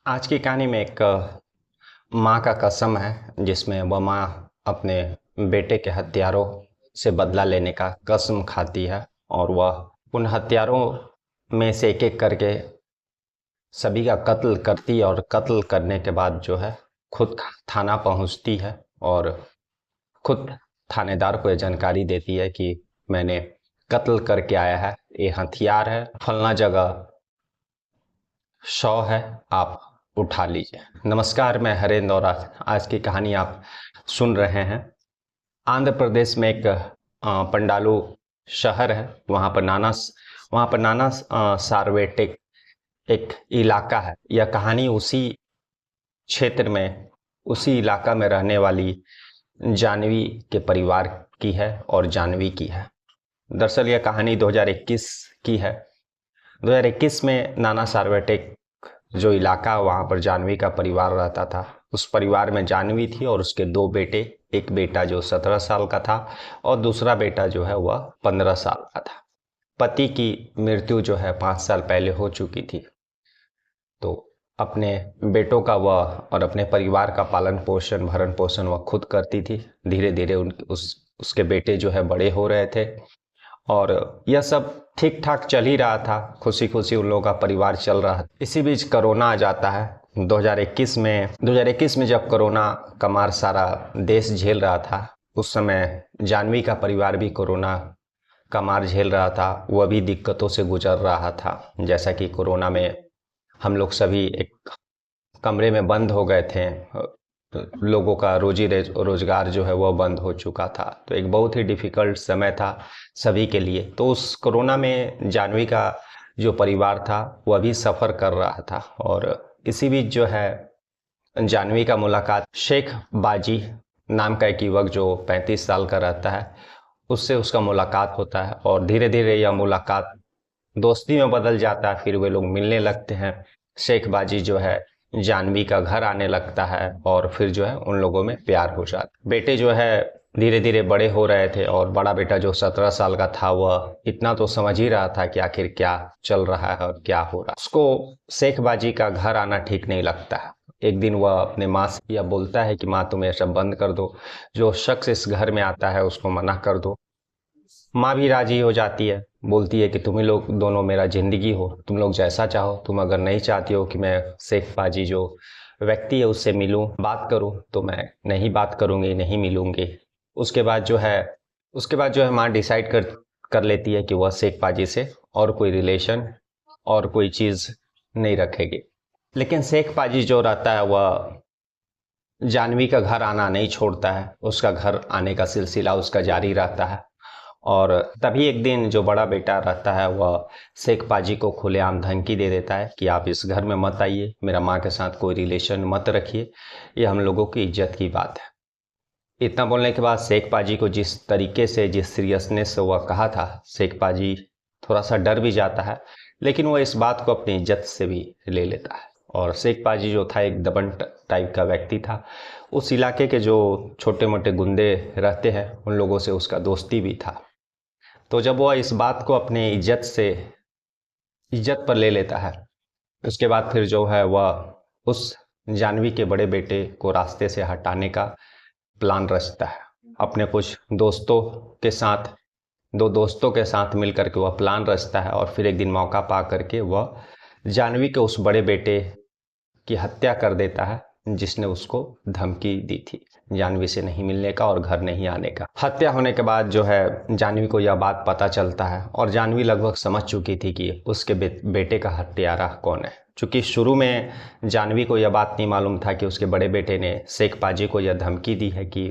आज की कहानी में एक माँ का कसम है जिसमें वह माँ अपने बेटे के हत्यारों से बदला लेने का कसम खाती है और वह उन हत्यारों में से एक एक करके सभी का कत्ल करती है और कत्ल करने के बाद जो है खुद थाना पहुंचती है और खुद थानेदार को यह जानकारी देती है कि मैंने कत्ल करके आया है, ये हथियार है, फलना जगह शव है, आप उठा लीजिए। नमस्कार, मैं हरेंद्र और आज की कहानी आप सुन रहे हैं। आंध्र प्रदेश में एक पंडालू शहर है। वहाँ पर नाना सार्वटेक एक इलाका है। यह कहानी उसी क्षेत्र में, उसी इलाका में रहने वाली जानवी के परिवार की है और जानवी की है। दरअसल यह कहानी 2021 की है। 2021 में नाना सार्वटेक जो इलाका वहाँ पर जानवी का परिवार रहता था, उस परिवार में जानवी थी और उसके दो बेटे, एक बेटा जो 17 साल का था और दूसरा बेटा जो है वह 15 साल का था। पति की मृत्यु जो है 5 साल पहले हो चुकी थी, तो अपने बेटों का वह और अपने परिवार का पालन पोषण भरण पोषण वह खुद करती थी। धीरे धीरे उसके बेटे जो है बड़े हो रहे थे और यह सब ठीक ठाक चल ही रहा था। खुशी खुशी उन लोगों का परिवार चल रहा था। इसी बीच कोरोना आ जाता है 2021 में जब कोरोना का मार सारा देश झेल रहा था, उस समय जानवी का परिवार भी कोरोना का मार झेल रहा था। वह भी दिक्कतों से गुजर रहा था। जैसा कि कोरोना में हम लोग सभी एक कमरे में बंद हो गए थे, लोगों का रोजी रोजगार जो है वह बंद हो चुका था, तो एक बहुत ही डिफ़िकल्ट समय था सभी के लिए। तो उस कोरोना में जानवी का जो परिवार था वह भी सफ़र कर रहा था और इसी बीच जो है जानवी का मुलाकात शेख बाजी नाम का एक युवक जो 35 साल का रहता है, उससे उसका मुलाकात होता है और धीरे धीरे यह मुलाकात दोस्ती में बदल जाता है। फिर वे लोग मिलने लगते हैं। शेख बाजी जो है जानवी का घर आने लगता है और फिर जो है उन लोगों में प्यार हो जाता। बेटे जो है धीरे धीरे बड़े हो रहे थे और बड़ा बेटा जो 17 साल का था वह इतना तो समझ ही रहा था कि आखिर क्या चल रहा है और क्या हो रहा है। उसको शेख बाजी का घर आना ठीक नहीं लगता है। एक दिन वह अपने माँ से यह बोलता है कि माँ, तुम ये सब बंद कर दो, जो शख्स इस घर में आता है उसको मना कर दो। माँ भी राजी हो जाती है, बोलती है कि तुम ही लोग दोनों मेरा ज़िंदगी हो, तुम लोग जैसा चाहो। तुम अगर नहीं चाहती हो कि मैं शेख बाजी जो व्यक्ति है उससे मिलूं, बात करूं, तो मैं नहीं बात करूंगी, नहीं मिलूंगी। उसके बाद जो है माँ डिसाइड कर कर लेती है कि वह शेख बाजी से और कोई रिलेशन और कोई चीज़ नहीं रखेगी। लेकिन शेख बाजी जो रहता है वह जानवी का घर आना नहीं छोड़ता है। उसका घर आने का सिलसिला उसका जारी रहता है और तभी एक दिन जो बड़ा बेटा रहता है वह शेख पाजी को खुलेआम धमकी दे देता है कि आप इस घर में मत आइए, मेरा माँ के साथ कोई रिलेशन मत रखिए, ये हम लोगों की इज्जत की बात है। इतना बोलने के बाद शेख पाजी को जिस तरीके से, जिस सीरियसनेस से वह कहा था, शेख पाजी थोड़ा सा डर भी जाता है, लेकिन वह इस बात को अपनी इज्जत से भी ले लेता है। और शेख पाजी जो था एक दबंग टाइप का व्यक्ति था। उस इलाके के जो छोटे मोटे गुंडे रहते हैं उन लोगों से उसका दोस्ती भी था। तो जब वह इस बात को अपने इज्जत पर ले लेता है, उसके बाद फिर जो है वह उस जानवी के बड़े बेटे को रास्ते से हटाने का प्लान रचता है। अपने कुछ दोस्तों के साथ, दो दोस्तों के साथ मिल करके वह प्लान रचता है और फिर एक दिन मौका पा करके वह जानवी के उस बड़े बेटे की हत्या कर देता है जिसने उसको धमकी दी थी जानवी से नहीं मिलने का और घर नहीं आने का। हत्या होने के बाद जो है जानवी को यह बात पता चलता है और जानवी लगभग समझ चुकी थी कि उसके बेटे का हत्यारा कौन है। चूँकि शुरू में जानवी को यह बात नहीं मालूम था कि उसके बड़े बेटे ने शेख पाजी को यह धमकी दी है कि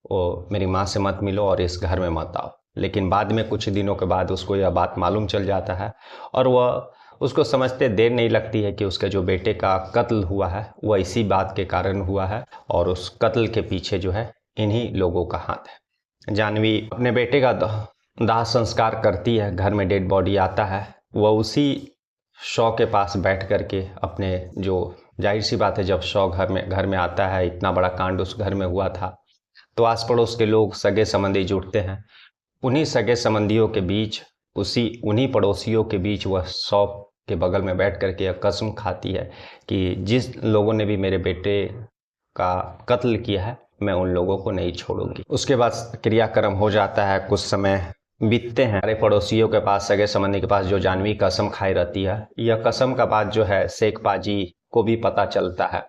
वो मेरी माँ से मत मिलो और इस घर में मत आओ। लेकिन बाद में कुछ दिनों के बाद उसको यह बात मालूम चल जाता है और वह उसको समझते देर नहीं लगती है कि उसके जो बेटे का कत्ल हुआ है वह इसी बात के कारण हुआ है और उस कत्ल के पीछे जो है इन्हीं लोगों का हाथ है। जानवी अपने बेटे का दाह संस्कार करती है। घर में डेड बॉडी आता है, वह उसी शव के पास बैठ करके अपने, जो जाहिर सी बात है जब शव घर में आता है, इतना बड़ा कांड उस घर में हुआ था, तो आस पड़ोस के लोग, सगे संबंधी जुटते हैं। उन्हीं सगे संबंधियों के बीच, उन्हीं पड़ोसियों के बीच वह शव के बगल में बैठ करके यह कसम खाती है कि जिस लोगों ने भी मेरे बेटे का कत्ल किया है मैं उन लोगों को नहीं छोड़ूंगी। उसके बाद क्रियाक्रम हो जाता है, कुछ समय बीतते हैं। हमारे पड़ोसियों के पास, सगे संबंधी के पास जो जानवी कसम खाई रहती है, यह कसम का बाद जो है शेख पाजी को भी पता चलता है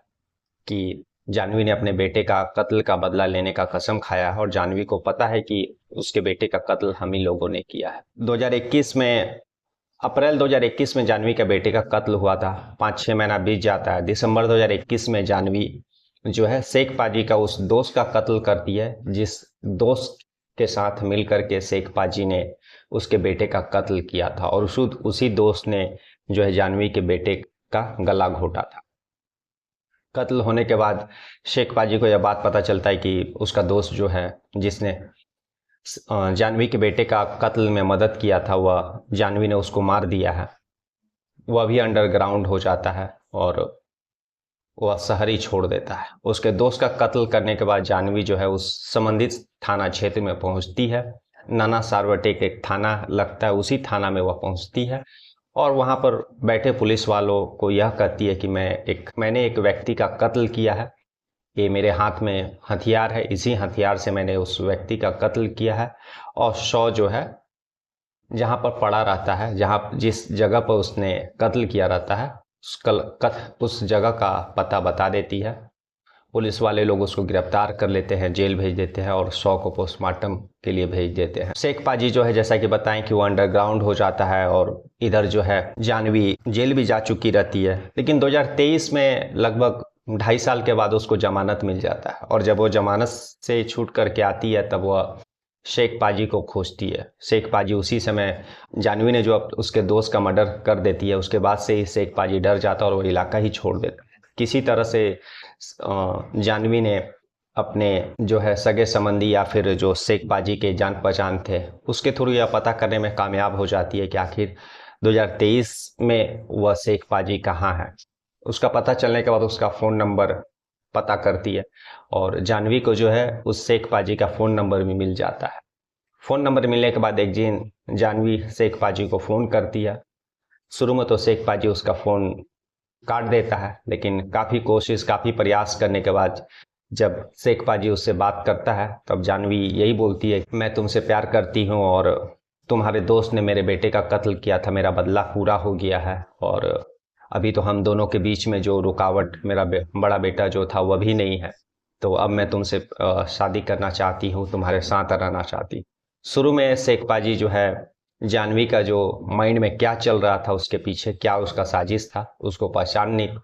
कि जानवी ने अपने बेटे का कत्ल का बदला लेने का कसम खाया है और जानवी को पता है कि उसके बेटे का कत्ल हम ही लोगों ने किया है। 2021 में, अप्रैल 2021 में जानवी के बेटे का कत्ल हुआ था। 5-6 महीना बीत जाता है। दिसंबर 2021 में जानवी जो है शेख पाजी का उस दोस्त का कत्ल करती है जिस दोस्त के साथ मिल करके शेख पाजी ने उसके बेटे का कत्ल किया था, और उसी दोस्त ने जो है जानवी के बेटे का गला घोटा था। कत्ल होने के बाद शेख पाजी को यह बात पता चलता है कि उसका दोस्त जो है, जिसने जानवी के बेटे का कत्ल में मदद किया था, वह जानवी ने उसको मार दिया है। वह भी अंडरग्राउंड हो जाता है और वह शहर ही छोड़ देता है। उसके दोस्त का कत्ल करने के बाद जानवी जो है उस संबंधित थाना क्षेत्र में पहुंचती है। नाना सार्वटेक एक थाना लगता है, उसी थाना में वह पहुंचती है और वहां पर बैठे पुलिस वालों को यह कहती है कि मैंने एक व्यक्ति का कत्ल किया है, ये मेरे हाथ में हथियार है, इसी हथियार से मैंने उस व्यक्ति का कत्ल किया है। और शव जो है जहाँ पर पड़ा रहता है, जिस जगह पर उसने कत्ल किया रहता है, उस जगह का पता बता देती है। पुलिस वाले लोग उसको गिरफ्तार कर लेते हैं, जेल भेज देते हैं और शव को पोस्टमार्टम के लिए भेज देते हैं। शेख पाजी जो है, जैसा कि बताएं कि वो अंडरग्राउंड हो जाता है और इधर जो है जानवी जेल भी जा चुकी रहती है। लेकिन 2023 में लगभग 2.5 साल के बाद उसको जमानत मिल जाता है और जब वो जमानत से छूट करके आती है तब वह शेख पाजी को खोजती है। शेख पाजी उसी समय, जानवी ने जो उसके दोस्त का मर्डर कर देती है, उसके बाद से ही शेख पाजी डर जाता है और वो इलाका ही छोड़ देता है। किसी तरह से जानवी ने अपने जो है सगे संबंधी या फिर जो शेख पाजी के जान पहचान थे, उसके थ्रू यह पता करने में कामयाब हो जाती है कि आखिर 2023 में वह शेख पाजी कहाँ है। उसका पता चलने के बाद उसका फ़ोन नंबर पता करती है और जानवी को जो है उस शेख पाजी का फ़ोन नंबर भी मिल जाता है। फ़ोन नंबर मिलने के बाद एक दिन जानवी शेख पाजी को फ़ोन करती है। शुरू में तो शेख पाजी उसका फ़ोन काट देता है, लेकिन काफ़ी प्रयास करने के बाद जब शेख पाजी उससे बात करता है तब जानवी यही बोलती है, मैं तुमसे प्यार करती हूँ और तुम्हारे दोस्त ने मेरे बेटे का कत्ल किया था, मेरा बदला पूरा हो गया है और अभी तो हम दोनों के बीच में जो रुकावट, मेरा बड़ा बेटा जो था वह भी नहीं है, तो अब मैं तुमसे शादी करना चाहती हूँ, तुम्हारे साथ रहना चाहती हूँ। शुरू में शेख पाजी जो है जानवी का जो माइंड में क्या चल रहा था, उसके पीछे क्या उसका साजिश था, उसको पहचान नहीं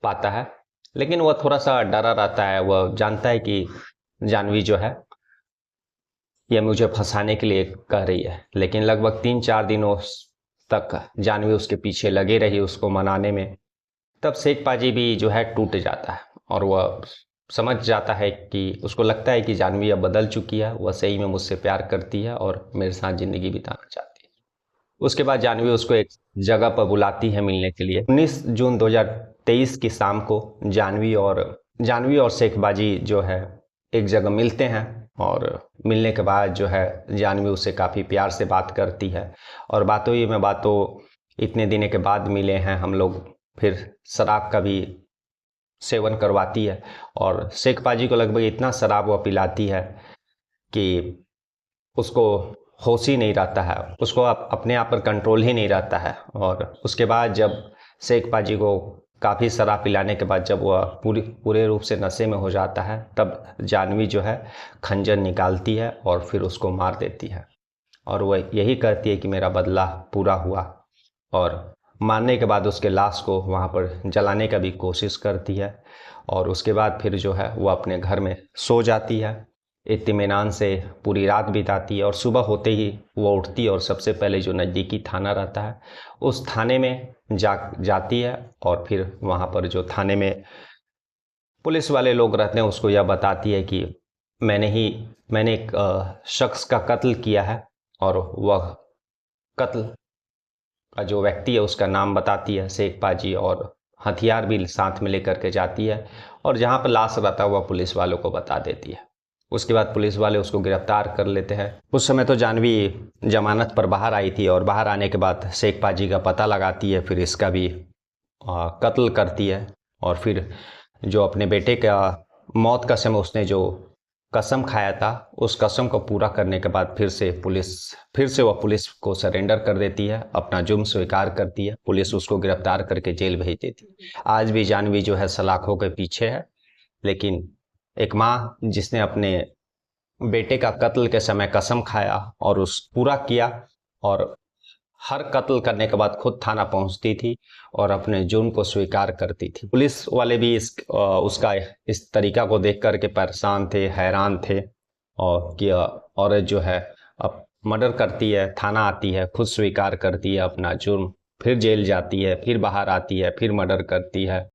पाता है, लेकिन वह थोड़ा सा डरा रहता है। वह जानता है कि जानवी जो है यह मुझे फंसाने के लिए कह रही है, लेकिन लगभग 3-4 दिनों तक जानवी उसके पीछे लगे रही उसको मनाने में। तब शेख पाजी भी जो है टूट जाता है और वह समझ जाता है कि, उसको लगता है कि जानवी अब बदल चुकी है, वह सही में मुझसे प्यार करती है और मेरे साथ ज़िंदगी बिताना चाहती है। उसके बाद जानवी उसको एक जगह पर बुलाती है मिलने के लिए। 19 जून 2023 की शाम को जानवी और शेख पाजी जो है एक जगह मिलते हैं और मिलने के बाद जो है जानवी उससे काफ़ी प्यार से बात करती है और बातों इतने दिनों के बाद मिले हैं हम लोग, फिर शराब का भी सेवन करवाती है और शेख पाजी को लगभग इतना शराब वह पिलाती है कि उसको होश ही नहीं रहता है, उसको अपने आप पर कंट्रोल ही नहीं रहता है। और उसके बाद जब शेख पाजी को काफ़ी शराब पिलाने के बाद जब वह पूरे रूप से नशे में हो जाता है, तब जानवी जो है खंजर निकालती है और फिर उसको मार देती है और वह यही कहती है कि मेरा बदला पूरा हुआ। और मारने के बाद उसके लाश को वहाँ पर जलाने का भी कोशिश करती है और उसके बाद फिर जो है वो अपने घर में सो जाती है, इत्मीनान से पूरी रात बिताती है और सुबह होते ही वो उठती है और सबसे पहले जो नज़दीकी थाना रहता है उस थाने में जाती है और फिर वहाँ पर जो थाने में पुलिस वाले लोग रहते हैं उसको यह बताती है कि मैंने एक शख्स का कत्ल किया है और वह कत्ल का जो व्यक्ति है उसका नाम बताती है शेख पाजी और हथियार भी साथ में लेकर के जाती है और जहाँ पर लाश रहता है वह पुलिस वालों को बता देती है। उसके बाद पुलिस वाले उसको गिरफ्तार कर लेते हैं। उस समय तो जानवी जमानत पर बाहर आई थी और बाहर आने के बाद शेख पाजी का पता लगाती है, फिर इसका भी कत्ल करती है। और फिर जो अपने बेटे का मौत का समय उसने जो कसम खाया था, उस कसम को पूरा करने के बाद फिर से वह पुलिस को सरेंडर कर देती है, अपना जुर्म स्वीकार करती है। पुलिस उसको गिरफ्तार करके जेल भेज देती है। आज भी जानवी जो है सलाखों के पीछे है, लेकिन एक माँ जिसने अपने बेटे का कत्ल के समय कसम खाया और उस पूरा किया, और हर कत्ल करने के बाद खुद थाना पहुंचती थी और अपने जुर्म को स्वीकार करती थी। पुलिस वाले भी उसका इस तरीका को देख करके परेशान थे, हैरान थे। और कि औरत जो है अब मर्डर करती है, थाना आती है, खुद स्वीकार करती है अपना जुर्म, फिर जेल जाती है, फिर बाहर आती है, फिर मर्डर करती है।